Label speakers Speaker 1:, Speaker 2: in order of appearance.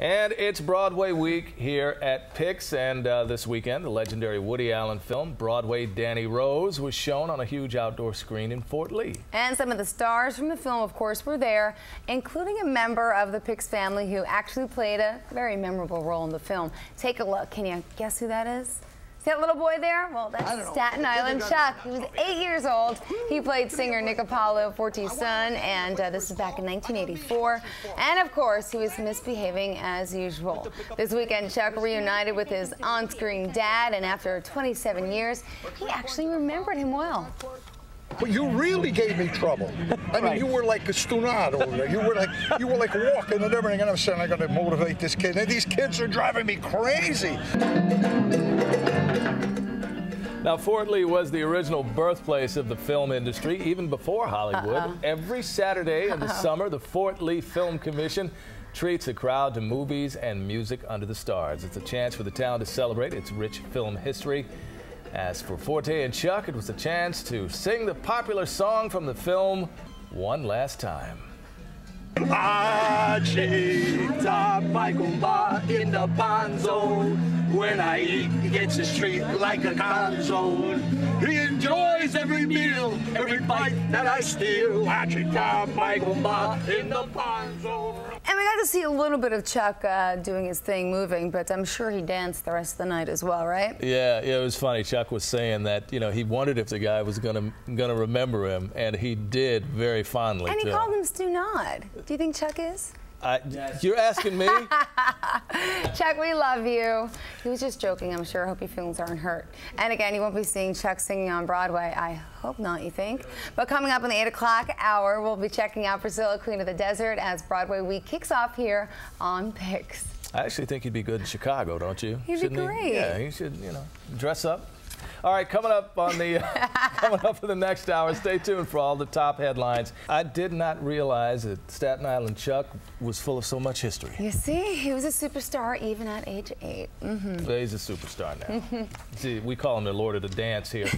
Speaker 1: And it's Broadway week here at Pix, and this weekend, the legendary Woody Allen film, Broadway Danny Rose, was shown on a huge outdoor screen in Fort Lee.
Speaker 2: And some of the stars from the film, of course, were there, including a member of the Pix family who actually played a very memorable role in the film. Take a look. Can you guess who that is? See that little boy there? Well, that's Staten Island Chuck. He was 8 years old. He played singer Nick Apollo, Forte's son, and this is back in 1984. And of course, he was misbehaving as usual. This weekend, Chuck reunited with his on-screen dad, and after 27 years, he actually remembered him well.
Speaker 3: But you really gave me trouble. I mean, you were like a stunad over there. You were like walking and everything, and I'm saying I got to motivate this kid. And these kids are driving me crazy.
Speaker 1: Now, Fort Lee was the original birthplace of the film industry, even before Hollywood. Every Saturday in the summer, the Fort Lee Film Commission treats a crowd to movies and music under the stars. It's a chance for the town to celebrate its rich film history. As for Forte and Chuck, it was a chance to sing the popular song from the film one last time.
Speaker 4: In the bond zone. When I eat, he gets a treat like a con zone. He enjoys every meal, every bite that I steal. In the bond zone.
Speaker 2: And we got to see a little bit of Chuck doing his thing, moving, but I'm sure he danced the rest of the night as well, right?
Speaker 1: Yeah, it was funny. Chuck was saying that, you know, he wondered if the guy was gonna remember him, and he did very fondly.
Speaker 2: And he called him Stu Nod. Do you think Chuck is?
Speaker 1: You're asking me?
Speaker 2: Chuck, we love you. He was just joking, I'm sure. I hope your feelings aren't hurt. And again, you won't be seeing Chuck singing on Broadway. I hope not, you think? But coming up in the 8 o'clock hour, we'll be checking out Priscilla, Queen of the Desert, as Broadway week kicks off here on Pix.
Speaker 1: I actually think he'd be good in Chicago, don't you?
Speaker 2: He'd be great.
Speaker 1: Yeah, he should, you know, dress up. All right, coming up on the coming up for the next hour. Stay tuned for all the top headlines. I did not realize that Staten Island Chuck was full of so much history.
Speaker 2: You see, he was a superstar even at age 8.
Speaker 1: He's a superstar now. See, we call him the Lord of the Dance here.